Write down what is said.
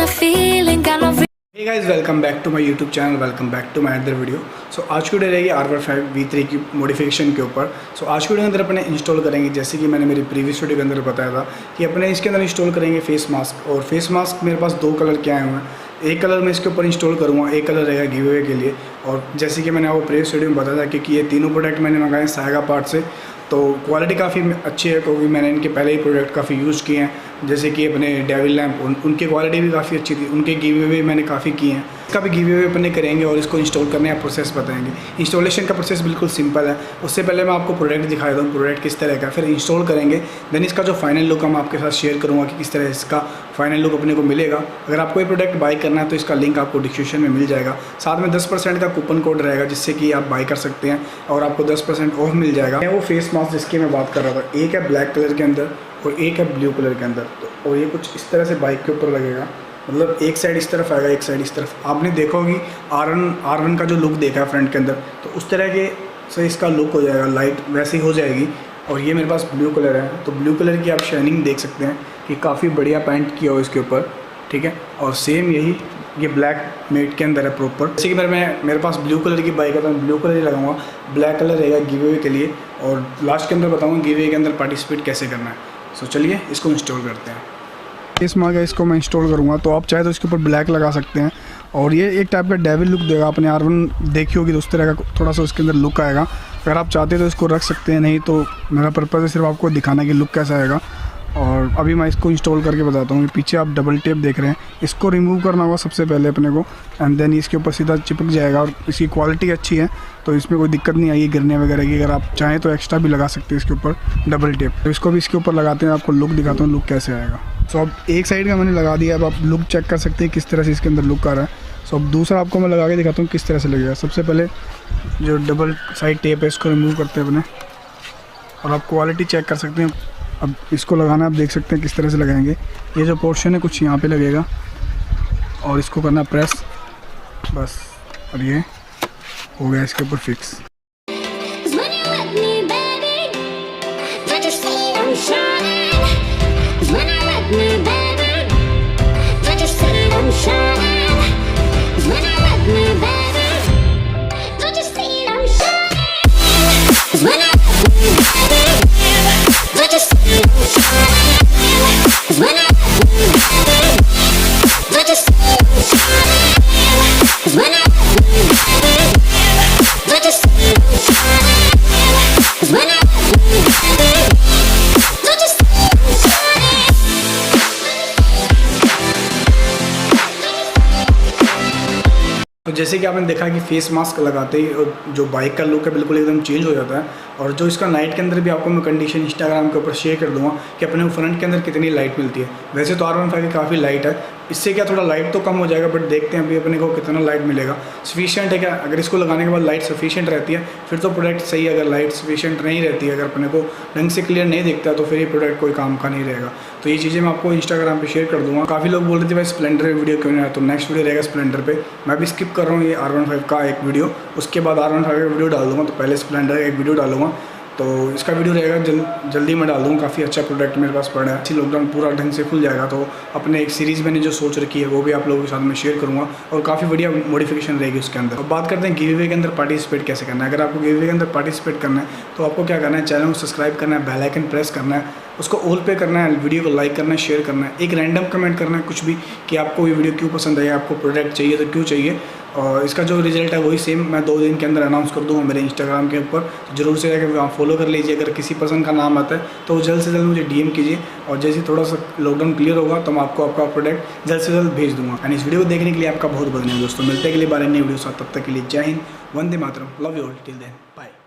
a feeling, got no hey guys, welcome back to my YouTube channel, welcome back to my other video. So आज की video रहेगी R15 V3 की modification के ऊपर। सो आज की वीडियो के अंदर अपने इंस्टॉल करेंगे, जैसे कि मैंने मेरी प्रीवियस वीडियो के अंदर बताया था कि अपने इसके अंदर इंस्टॉल करेंगे फेस मास्क। और फेस मास्क मेरे पास दो कलर के आए हुए हैं। एक कलर मैं इसके ऊपर इंस्टॉल करूँगा, एक कलर रहेगा गिव अवे के लिए। और जैसे कि मैंने आपको प्रीवियस वीडियो में बताया था, क्योंकि ये तीनों प्रोडक्ट मैंने मंगाए सायगा पार्ट से, तो क्वालिटी काफ़ी अच्छी है, क्योंकि मैंने इनके पहले ही प्रोडक्ट काफ़ी यूज़ किए हैं। जैसे कि अपने डेविल लैम्प, उनकी क्वालिटी भी काफ़ी अच्छी थी, उनके गिव अवे मैंने काफ़ी किए हैं। इसका भी गिव अवे अपने करेंगे और इसको इंस्टॉल करने का प्रोसेस बताएंगे। इंस्टॉलेशन का प्रोसेस बिल्कुल सिंपल है। उससे पहले मैं आपको प्रोडक्ट दिखा देता हूँ, प्रोडक्ट किस तरह का, फिर इंस्टॉल करेंगे। देन इसका जो फाइनल लुक हम आपके साथ शेयर करूँगा कि किस तरह इसका फाइनल लुक अपने को मिलेगा। अगर आपको ये प्रोडक्ट बाई करना है तो इसका लिंक आपको डिस्क्रिप्शन में मिल जाएगा। साथ में 10% का कूपन कोड रहेगा, जिससे कि आप बाई कर सकते हैं और आपको 10% ऑफ मिल जाएगा। वो फेस मास्क जिसकी मैं बात कर रहा था, एक है ब्लैक कलर के अंदर और एक है ब्लू कलर के अंदर। तो और ये कुछ इस तरह से बाइक के ऊपर लगेगा, मतलब एक साइड इस तरफ आएगा, एक साइड इस तरफ। आपने देखा होगी R1 का जो लुक देखा है फ्रंट के अंदर, तो उस तरह के से इसका लुक हो जाएगा, लाइट वैसे ही हो जाएगी। और ये मेरे पास ब्लू कलर है, तो ब्लू कलर की आप शाइनिंग देख सकते हैं कि काफ़ी बढ़िया पेंट किया हो इसके ऊपर, ठीक है। और सेम यही ये ब्लैक मेट के अंदर है प्रॉपर। जैसे कि मेरे पास ब्लू कलर की बाइक है, तो मैं ब्लू कलर ही लगाऊंगा। ब्लैक कलर रहेगा गिव अवे के लिए, और लास्ट के अंदर बताऊँगा गिव अवे के अंदर पार्टिसिपेट कैसे करना है। सो चलिए इसको इंस्टॉल करते हैं। इस मार्ग इसको मैं इंस्टॉल करूँगा, तो आप चाहे तो इसके ऊपर ब्लैक लगा सकते हैं। और ये एक टाइप का डेविल लुक देगा। आपने R1 देखी होगी तो उस तरह का थोड़ा सा उसके अंदर लुक आएगा। अगर आप चाहते तो इसको रख सकते हैं, नहीं तो मेरा पर्पज़ है सिर्फ आपको दिखाना कि लुक कैसा आएगा। और अभी मैं इसको इंस्टॉल करके बताता हूँ। पीछे आप डबल टेप देख रहे हैं, इसको रिमूव करना होगा सबसे पहले अपने को, एंड देन इसके ऊपर सीधा चिपक जाएगा। और इसकी क्वालिटी अच्छी है, तो इसमें कोई दिक्कत नहीं आएगी गिरने वगैरह की। अगर आप चाहें तो एक्स्ट्रा भी लगा सकते हैं इसके ऊपर डबल टेप। तो इसको भी इसके ऊपर लगाते हैं, आपको लुक दिखाता हूँ लुक कैसे आएगा। सो अब एक साइड का मैंने लगा दिया, अब आप लुक चेक कर सकते हैं किस तरह से इसके अंदर लुक आ रहा है। सो अब दूसरा आपको मैं लगा के दिखाता हूँ किस तरह से लगेगा। सबसे पहले जो डबल साइड टेप है इसको रिमूव करते हैं अपने, और आप क्वालिटी चेक कर सकते हैं। अब इसको लगाना आप देख सकते हैं किस तरह से लगाएंगे। ये जो पोर्शन है कुछ यहाँ पे लगेगा, और इसको करना प्रेस, बस, और ये हो गया इसके ऊपर फिक्स। तो जैसे कि आपने देखा कि फेस मास्क लगाते ही जो बाइक का लुक है बिल्कुल एकदम चेंज हो जाता है। और जो इसका नाइट के अंदर भी आपको मैं कंडीशन इंस्टाग्राम के ऊपर शेयर कर दूंगा कि अपने फ्रंट के अंदर कितनी लाइट मिलती है। वैसे तो R15 काफ़ी लाइट है, इससे क्या थोड़ा लाइट तो कम हो जाएगा, बट देखते हैं अभी अपने को कितना लाइट मिलेगा। सफिशिएंट है क्या? अगर इसको लगाने के बाद लाइट सफिशिएंट रहती है फिर तो प्रोडक्ट सही है। अगर लाइट सफिशिएंट नहीं रहती है, अगर अपने को ढंग से क्लियर नहीं दिखता, तो फिर ये प्रोडक्ट कोई काम का नहीं रहेगा। तो ये चीज़ें मैं आपको इंस्टाग्राम पे शेयर कर दूँगा। काफ़ी लोग बोल रहे थे भाई स्प्लेंडर वीडियो क्यों नहीं है, तो नेक्स्ट वीडियो रहेगा स्प्लेंडर पे। मैं भी स्किप कर रहा हूँ ये R15 का एक वीडियो, उसके बाद R15 का वीडियो डाल दूँगा। तो पहले स्प्लेंडर का एक वीडियो डालूंगा, तो इसका वीडियो रहेगा जल्दी मैं डाल दूँगा। काफ़ी अच्छा प्रोडक्ट मेरे पास पड़ा है, अच्छी लॉकडाउन पूरा ढंग से खुल जाएगा। तो अपने एक सीरीज़ मैंने जो सोच रखी है वो भी आप लोगों के साथ में शेयर करूँगा, और काफ़ी बढ़िया मॉडिफिकेशन रहेगी उसके अंदर। अब बात करते हैं गिव अवे के अंदर पार्टिसिपेट कैसे करना है। अगर आपको गिव अवे के अंदर पार्टिसिपेट करना है तो आपको क्या करना है, चैनल को सब्सक्राइब करना है, बेल आइकन प्रेस करना है, उसको ऑल पे करना है, वीडियो को लाइक करना है, शेयर करना है, एक रैंडम कमेंट करना है कुछ भी कि आपको ये वीडियो क्यों पसंद आई, आपको प्रोडक्ट चाहिए तो क्यों चाहिए। और इसका जो रिजल्ट है वही सेम मैं 2 दिन के अंदर अनाउंस कर दूँगा मेरे इंस्टाग्राम के ऊपर। तो जरूर से जाकर वहाँ फॉलो कर लीजिए। अगर किसी पर्सन का नाम आता है तो जल्द से जल्द मुझे DM कीजिए, और जैसे थोड़ा सा लॉकडाउन क्लियर होगा तो मैं आपको आपका प्रोडक्ट जल्द से जल्द भेज दूँगा। एंड इस वीडियो को देखने के लिए आपका बहुत बहुत धन्यवाद दोस्तों। मिलते हैं अगली बार नई वीडियो साथ, तब तक के लिए Jai Hind, Vande Mataram, love you all, till then bye.